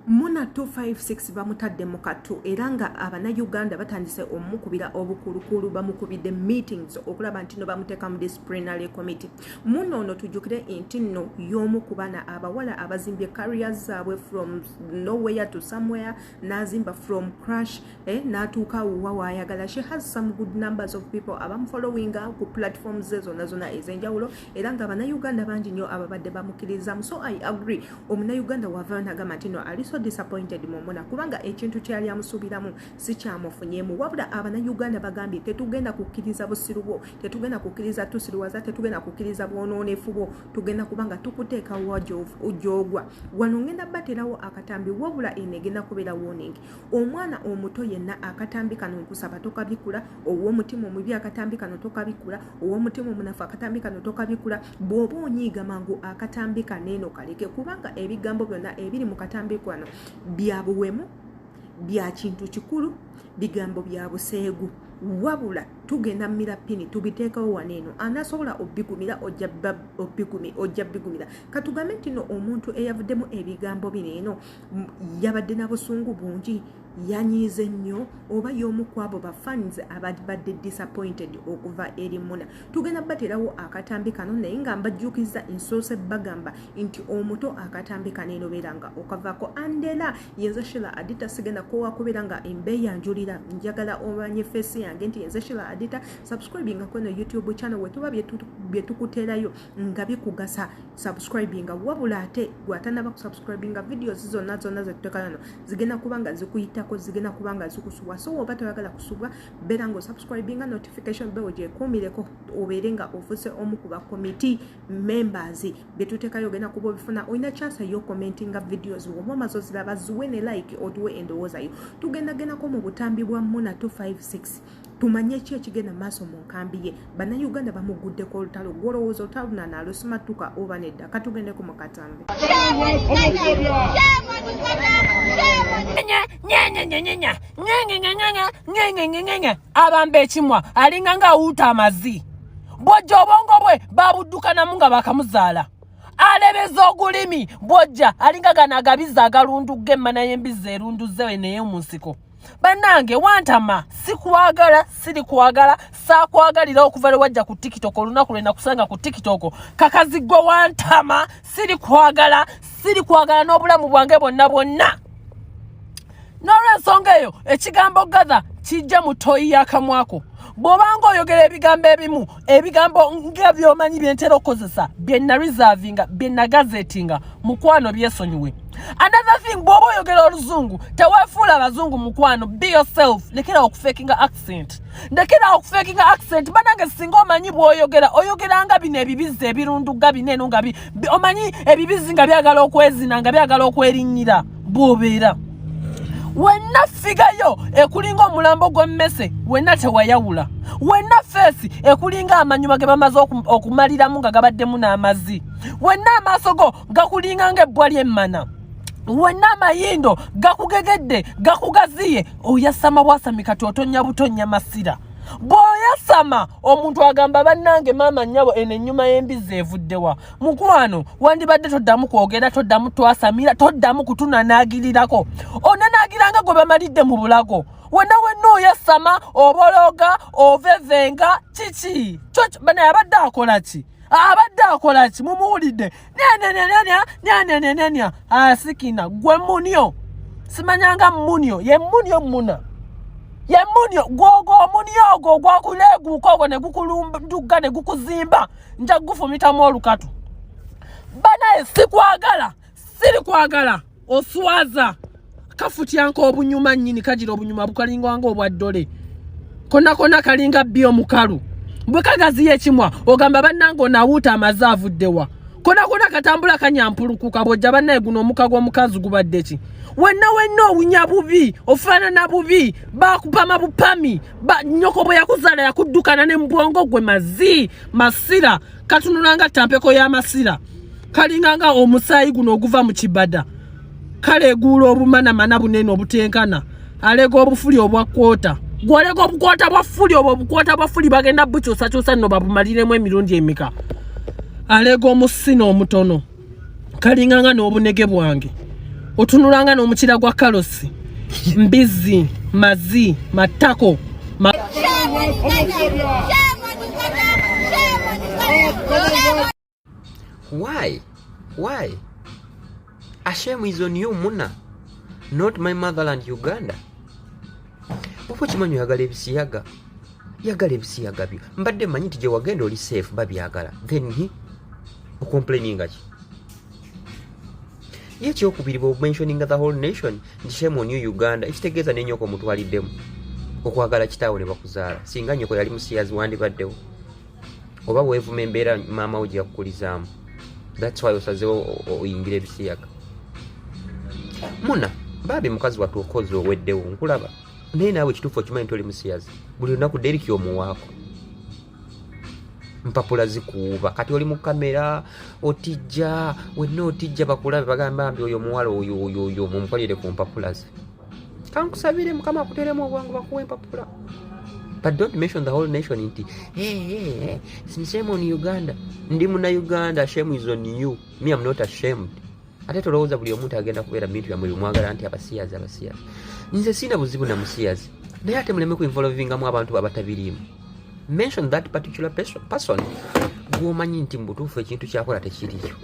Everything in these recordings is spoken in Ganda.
Muna 256 bamutadde mu katu era nga Abannayuganda batandise omukubira obukulukulu bamukubidde meetings okulaba nti no bamuteeka mu disciplinary committee. Muno ono tujjukire nti nno y'omu ku bana abawala abazimbye careers zaabwe from nowhere to somewhere, n'azimba from crash n'atuuka wa waayagala. She has some good numbers of people abamufollowinga ku platforms ze zonna ez'enjawulo era nga Abannayuganda bangi nnyo ababadde bamukkirizamu. So I agree, Omunnayuganda wava n'agamba nti no ali so disappointed Mumuna kubanga ekintu kyali amusuubiramu si kyamufunyeemu, wabula Abannayuganda bagambye tetugenda kukkiriza busiru bwo, tetugenda kukkiriza tusiruwaza, tetugenda kukkiriza bwonoonefu bwo, tugenda kubanga tukuteeka ojogwa wano. Ngenda baterawo akatambi wabula enegenda kubeera warning. Omwana omuto yenna akatambi kano nkusaba tokabikula, ow'omutima omubi akatambi kano tokabikula, ow'omutima omunafu akatambi kano tokabikula. Bw'oba onyiiga mangu akatambi kaneeno kaleke kubanga ebigambo byonna ebiri mu katambi kwano bya buwemu, bya kintu kikulu, bigambo bya buseegu. Wabula tugenda mmira pini tubiteekawo waneeno, anasobola obbigumira ojja bbigumira. Katugambe nti no omuntu eyavuddemu ebigambo bineeno yabadde na busungu bungi, yanyiize nnyo, oba y'omu ku abo bafans abadde disappointed okuva eri Muna. Tugenda baterawo akatambi kano naye nga mbajjukiza Nsonza bagamba nti omuto akatambi kaneeno beera nga okavaako. Andera yenze Sheila Adita sigenda kowa kubeera nga embeeyanjulira, njagala omanye face yange nti yenze Sheila Adita subscribinga kweno YouTube channel wetuba byetukuteerayo nga bikugasa subscribinga, wabula ate gwatanaba kusubscribinga videos zonna zetuteekano zigenda kubanga zikuyitako, zigenda kubanga zikusubwa. So oba toyagala kusubwa beera nga subscribinga, notification bell gyekuumireko obeere nga ofuse omu ku ba committee members betuteekayo ogenda kuba obifuna. Olina chance yo commentinga videos oba omaze oziraba ziwe ne like otuwe endowooza yo. Tugendagendako mu butambi bwa Muna 256 tumanye ki ekigenda maaso mu nkambi ye. Bannayuganda bamuguddeko olutalo, gwolowooza olutalo nalusumatuka oba nedda. Katugendeko mu katambi. Abambe ekimwa alinga nga awuuta amazi, bw'ojja obwongo bwe babuddukanamu nga bakamuzaala. Alebeza ogulimi bw'ojja alinga gano agabiza agalundugga emmana y'embizi erunduzewe naye mu nsiko. Bannange wantama sikuwagala, siri kuwagala, saakwagalira okuva lwe wajja ku TikTok olunaku lwe nakusanga ku TikTok. Kakaziggo wantama siri kuwagala n'obulamu bwange bwonna. N'olw'ensonga eyo ekigambo gather kijja mu toyi y'akamwako. Bw'obanga oyogera ebigambo ebimu, ebigambo nga by'omanyi bye ntera okukozesa, bye nareservinga, bye nagazetinga, mukwano byesonyiwe. Another thing, bw'oba oyogera oluzungu teweefuula abazungu mukwano. Be yourself. Lekera okufakinga accent. Banange singa omanyi bw'oyogera oyogeranga bino ebibizi ebirunduga bineeno nga omanyi ebibizi nga byagala okwezina nga byagala okwerinnyira bw'obeera. Wenna figayo ekulinga omulambo gw'emmese, wenna tewayawula. Wenna feesi ekulinga amanyuma ge bamaze okumaliramu nga gabaddemu n'amazzi. Wenna amaaso go gakulinga ng'ebbwa ly'emmana. Wenna amayindo gakugegedde gakugaziye, oyasama bwasamika totonya butonya masira. Bw'oyasama omuntu agamba bannange maama nnyabo eno ennyuma y'embizi evuddewa. Mukwano wandibadde toddamu kwogera, toddamu twasamira, toddamu kutunanaagirirako. Onanaagiranga gwe bamalidde mu bulago. Wenna oyasama obologa ovevenga kiki bana abadde akola ki mumuwulidde nya asikina gwe munyo simanyanga munyo ye munyo Muna ye munyo gogo munyo ogwo gwakuleeguuka ogwo ne gukulumduga ne gukuzimba nja gufumitamu olukatu. Banaye siri kwagala oswaza kafutyanka obunyuma nnyini kagira obunyuma bukalingwanga obwaddole konna kalinga byo mukalu bwe kagaziye ekimwa ogamba bannange onawuuta amaze avuddewa konna katambula kanyampulukuka bw'ojja bannaye guno omukago omukazi gubadde ki. Wenna owunya bubi ofaanana bubi bakupama bupami nnyoko bwe yakuzaala yakuddukana ne mbwongo gwe masira katunulanga tampeko y'amasira kalinganga omusaayi guno oguva mu kibada kaleeguula obumanamana bunene obutenkana alega obufuli obwa kwota gwolega obukwota bwa fuli obukwota bwa fuli bagenda bukyusakyusa nno babumaliremu emirundi emika alega omusino omutono kalinganga n'obunege bwange otunulanga n'omukira gwa kalosi mbizi mazi matako Why? A shame is on you, Muna, not my motherland, Uganda. Opo chimanyo yagala ebisiyaga byo mbadde manyi nti gye wagenda oli safe babyagala then he complaining ati ye kyokubiri bo mentioning the whole nation nti shame on you Uganda ekitegeeza n'ennyoko mutwaliddemu okwagala kitaawo ne bakuzaala singa nnyoko yali musiyazi wandibaddewo oba weevuma embeera maama wo gye yakukulizaamu. That's why osazeewo oyingira ebisiyaga. Muna baabi mukazi watu okozi oweddewo nkulaba naye naawe kituufu okimanyi nti oli musiyazi buli lunaku Derrick omuwaako mpapula zikuuba kati oli mu kamera otijja wenna otijja bakulabe bagamba mbi oyo omuwala oyo mumukolere ku mpapula ze kankusabire mukama akuteremu obwangu bakuwa empapula. But don't mention the whole nation nti hey, shame on Uganda. Ndi muna Uganda, shame is on you. Me, I'm not ashamed. Ate tolowooza buli omuntu agenda kubeera bintu byammwe bimwagala nti abasiyazi. Nze sina buzibu na musiyazi. Naye ate muleme kuinvolvingamu abantu abatabiriimu. Mention that particular person. Gw'omanyi nti mu butuufu ekintu kyakola tekiriyo.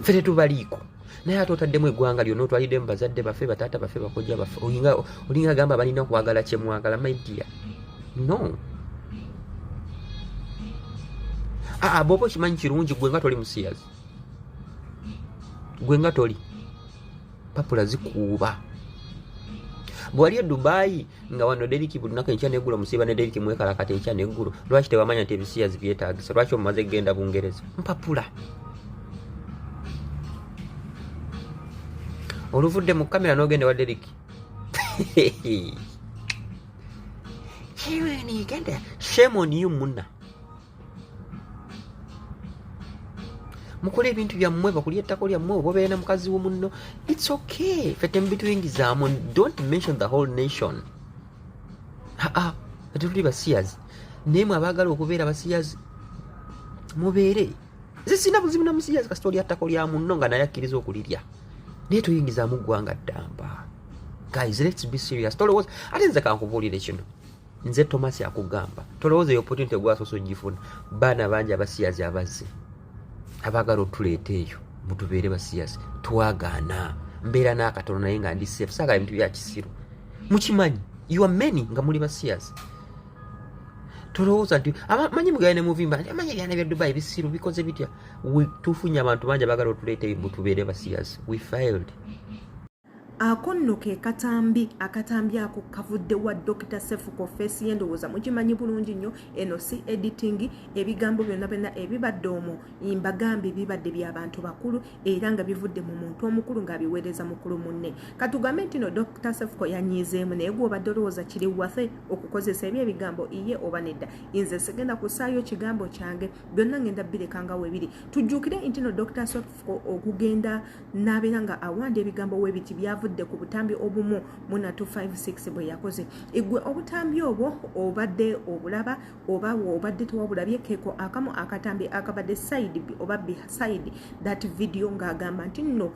Ffe tetubaliiko. Naye ate otaddemu eggwanga lyonna otwaliddemu bazadde baffe bataata baffe bakojja baffe olinga agamba balina kwagala kyemwagala my dear. No. Bw'oba okimanyi kirungi gwe nga toli musiyazi. Gwe nga toli. Papula zikuuba. Bw'ali e Dubai nga wano Derrick buli lunaku enkya n'eggulo musiiba ne Derrick mwekalakata enkya n'eggulo lwaki tewamanya nti ebisiyazi byetaagisa lwaki omumaze kugenda Bungereza mpapula. Oluvudde mu kamera n'ogenda wa Derrick. Shame on you Muna. Mukole ebintu byammwe bakulya ettako lyammwe oba obeera na mukazi wo munno. It's okay. Fete mbituyingizaamu. Don't mention the whole nation. Ate tuli basiyazi. Naye mwe abaagala okubeera basiyazi mubeere. Nze sina buzibu na musiyazi kasita olya ttako lya munno nga naye akkiriza okulirya. Naye tuyingizaamu ggwanga ddamba. Guys, let's be serious. Tolowooza ate nze kankubuulire kino. Nze Thomas akugamba. Tolowooza eyo opportunity gwasoose ogifuna. Baana bangi abasiyazi abazze. Abagala otuleeta eyo mutubeere basiyazi twagaana mbeera n'akatono naye nga ndi safe saagala ebintu bya kisiru mukimanyi you are many nga muli basiyazi tolowooza nti manyi mugaya ne muvimba amanyi ebyana bya Dubai bisiru bikoze bitya tufunye abantu bangi abagala otuleeta eyo mutubeere basiyazi. We failed. Akonno ke akatambi ako kavudde wa Dr. Sefuko Face yendowooza mukimanyi bulungi nnyo eno si editing ebigambo byonna ebibadde omwo imbagambi bibadde by'abantu bakulu era nga bivudde mu muntu omukulu ng'abiweereza mukulu munne. Katugambe nti no Dr. Sefuko yanyiizeemu naye gw'obadde olowooza kiri waffe okukozesa ebyo ebigambo iye oba nedda. Nze sigenda kusaayo kigambo kyange byonna ngenda birekanga weebiri. Tujjukire nti no Dr. Sefuko okugenda n'abeera nga awanda ebigambo weebiti byavudde ku butambi obumu Muna 256 bwe yakoze. Igwe obutambi obwo obadde obulaba oba obadde tewabulabye keeko akamu akatambi akabadde side oba beside that video ng'agamba nti nno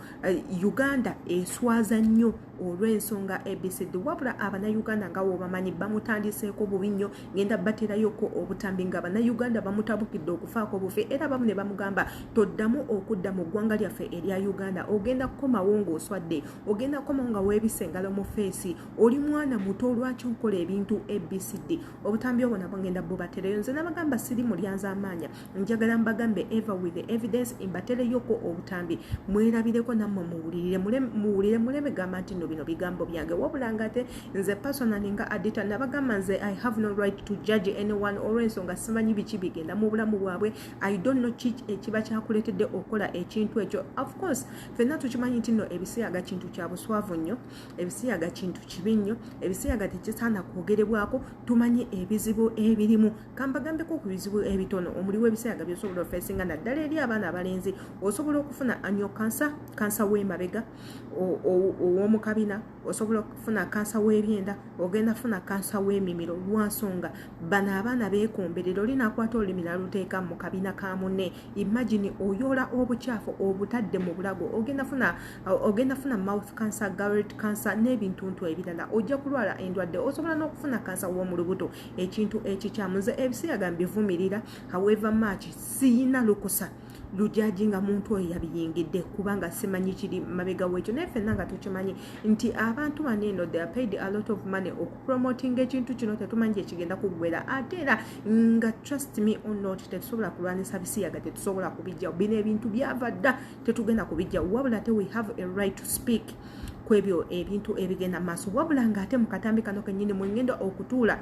Uganda eswaza nnyo olw'ensonga ABCD wabula abannayuganda nga wobamanyi bamutandiseeko bubi nnyo ngenda baterayoko obutambi nga abannayuganda bamutabukidde okufaako bufe era bamu ne bamugamba toddamu okudda mu ggwanga lyaffe erya Uganda ogenda kukomawo ng'oswadde ogenda koma nga weebisengalo mu feesi oli mwana muto lwaki okola ebintu ABCD obutambi obwo nabwo ngenda bubatereyo nze nabagamba siri mulyanza amaanya njagala mbagambe ever with the evidence imbatereyoko obutambi mwerabireko nammwe muwulire muleme gamba nti no bino bigambo byange wabula nga ate nze personally nga adita nabagamba nze I have no right to judge anyone olw'ensonga simanyi biki bigenda mu bulamu bwabwe. I don't know ekiba kyakuleetedde okola ekintu ekyo. Of course ffenna tukimanyi nti no ebisiyaga kintu kya buswa kiswavu nnyo, ebisiyaga kintu kibi nnyo, ebisiyaga tekisaana kwogerebwako, tumanye ebizibu ebirimu. Kambagambeko ku bizibu ebitono, omuli w'ebisiyaga by'osobola ofeesinga naddala eri abaana abalenzi, osobola okufuna anyo kansa w'emabega ow'omukabina, osobola okufuna kansa w'ebyenda, ogenda funa kansa w'emimiro. Lwansonga bano abaana beekomberera, olinakwata olulimi naluteeka mu kabina ka munne. Imagine oyoola obukyafu obutadde mu bulago, ogenda funa mouth cancer, gullet cancer n'ebintuntu ebirala. Ojja kulwala endwadde, osobola n'okufuna kansa w'omu lubuto. Ekintu ekikyamu nze ebisiyaga mbivumirira, however much siyina lukusa lujaji nga muntu oyo yabiyingidde kubanga simanyi kiri mabega wekyo. Naye ffenna nga tukimanyi nti abantu bano eno they are paid a lot of money okupromotinga ekintu kino, tetumanyi ekigenda kuggwera ate era nga trust me or not tetusobola kulwanisa bisiyaga, tetusobola kubijja. Bino ebintu byava dda, tetugenda kubijja, wabula te we have a right to speak kwebyo ebintu ebigenda maaso, wabula nga ate mu katambi kano kennyini mwengenda okutuula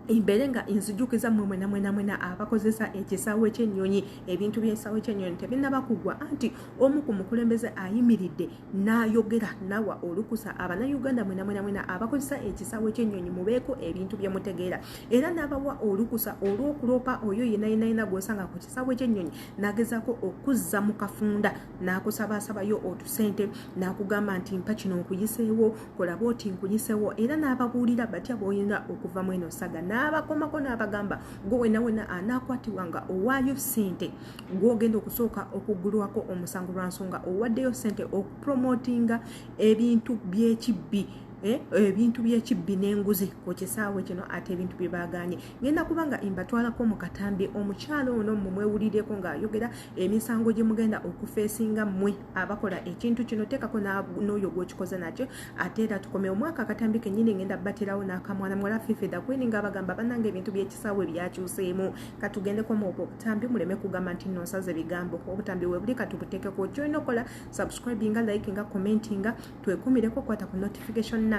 imbere nga inzijukiza mwena abakozesa ekisaawe ky'ennyonyi. Ebintu by'ekisaawe ky'ennyonyi tebinaba kugwa, anti omu ku mukulembeze ayimiridde n'ayogera nawa olukusa Abannayuganda mwena abakozesa ekisaawe ky'ennyonyi mubeeko ebintu bye mutegeera, era n'abawa olukusa olw'okuloopa oyo yenayina gw'osanga ku kisaawe ky'ennyonyi n'agezaako okuzza mu kafunda n'akusabaasabayo otusente n'akugamba nti mpa kino nkuyiseewo, kola bw'oti nkuyiseewo, era n'ababuulira batya bw'olina okuva mu eno saga. N'abakomako n'abagamba gwe wena anaakwatibwa nga owaayo ssente gw'ogenda okusooka okuggulwako omusango lwa nsonga owaddeyo ssente okupromotinga ebintu by'ekibbi, ebintu by'ekibbi n'enguzi ku kisaawe kino, ate ebintu bye baaganye. Ngenda kubanga imbatwalako mu katambi omukyalo ono mumwewulirireko ng'ayogera emisango gye mugenda okufeesinga mmwe abakola ekintu kino. Teekako n'oyo gw'okikoze nakyo, ate era tukomye omwaka akatambi kennyini ngenda baterawo n'akamwana muwala Fifida Queen ng'abagamba bannange ebintu by'ekisaawe byakyuseemu. Katugendeko mu obutambi, muleme kugamba nti nonsaze bigambo. Obutambi we buli katubuteekeko, kyolina okola subscribinga, likinga, commentinga, twekumireko, kwata ku notification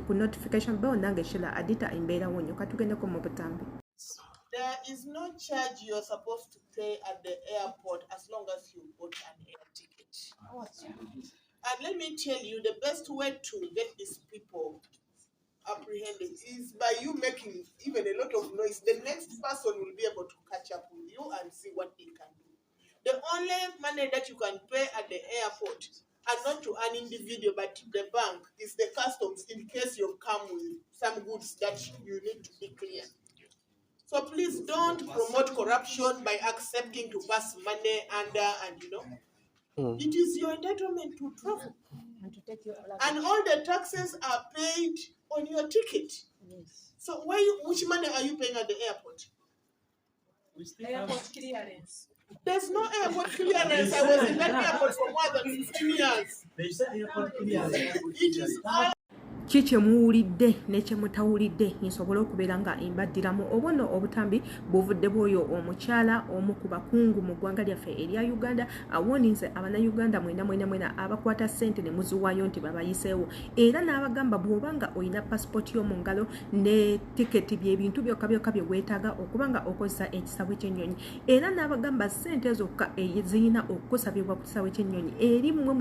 ku notification bell nange shila adita imbeera wonyo. Katugendeko mu butambi. There is no charge you're supposed to pay at the airport as long as you bought an air ticket. And let me tell you, the best way to get these people apprehended is by you making even a lot of noise. The next person will be able to catch up with you and see what they can do. The only money that you can pay at the airport, and not to an individual but to the bank, is the customs in case you come with some goods that you need to declare. So please don't promote corruption by accepting to pass money under, and you know, it is your entitlement to travel. And all the taxes are paid on your ticket. Yes. So which money are you paying at the airport? Airport clearance. There's no airport clearance. I was in that airport for more than 15 years. They said airport clearance. It is all Kiki muwulidde ne kye mutawulidde nsobola okubeera nga embaddiramu obuno obutambi buvudde bw'oyo omukyala omu ku bakungu mu ggwanga lyaffe erya Uganda awoninze Abannayuganda mwena abakwata ssente ne muziwaayo nti babayiseewo, era n'abagamba bw'obanga olina pasipoti y'omu ngalo ne tiketi by'ebintu byokka bye weetaaga okubanga okozesa ekisaawe ky'ennyonyi, era n'abagamba ssente zokka ezirina okukusabibwa ku kisaawe ky'ennyonyi eri mmwe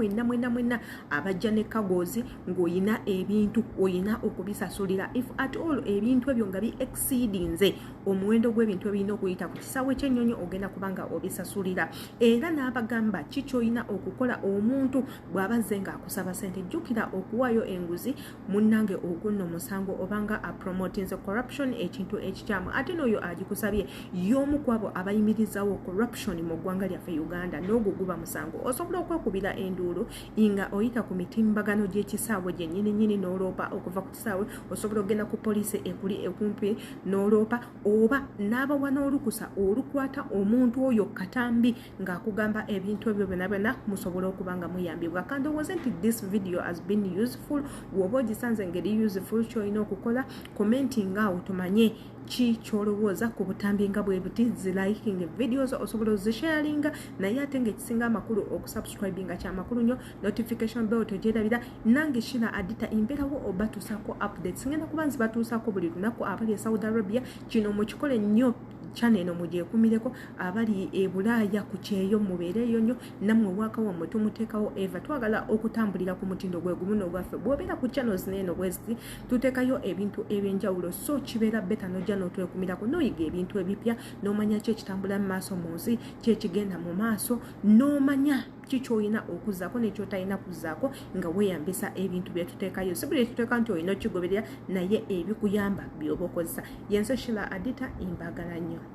mwena abajja ne kagozi ng'olina ebintu oyina okubisasulira. If at all ebintu ebyo nga bi exceedinze omuwendo gw'ebintu ebirina okuyita ku kisaawe ky'ennyonyi ogenda kubanga obisasulira. Era n'abagamba kikyoyina okukola omuntu bw'abazze ng'akusaba ssente, jjukira okuwaayo enguzi munnange ogunno musango obanga apromotinze corruption, ekintu ekikyamu, ate n'oyo agikusabye y'omu ku abo abayimirizaawo corruption mu ggwanga lyaffe Uganda, n'ogwo guba musango. Osobola okwekubira enduulu nga oyita ku mitimbagano gy'ekisaawe gyennyini n'oloopa okuva ku kisaawe, osobola okugenda ku poliisi ekuli ekumpi n'oloopa, oba n'abawa n'olukusa olukwata omuntu oyo katambi ng'akugamba ebintu ebyo byonna musobola okuba nga muyambibwa. Kandowooze nti this video has been useful. Bw'oba ogisanze ngeri useful, ky'olina okukola commenting awo tumanye ki kyolowooza ku butambi nga bwe buti, ziliking videos osobola ozisharinga, naye ate ng'ekisinga amakulu okusubscribinga kyamakulu nnyo, notification bell togyerabira. Nange Shila Adita imbeerawo obatuusaako updates, ngenda kuba nzibatuusaako buli lunaku abali e Saudi Arabia. Kino mukikole nnyo channel eno mugyekumireko abali e Bulaaya ku kyeyo mubeereyo nnyo namwe waka wammwe tumuteekawo eva twagala okutambulira ku mutindo gwe gumu n'ogwaffe bw'obeera ku channels n'eno bwezi tuteekayo ebintu ebyenjawulo so kibeera beta nojja n'otwekumirako n'oyiga ebintu ebipya n'omanya ki ekitambula mu maaso mu nsi ki ekigenda mu maaso n'omanya ki ky'olina okuzaako n'ekyotalina kuzaako nga weeyambisa ebintu bye tuteekayo si buli tuteeka nti olina okigoberera naye ebikuyamba by'oba okozesa yense Shila Adita imbagala nnyo.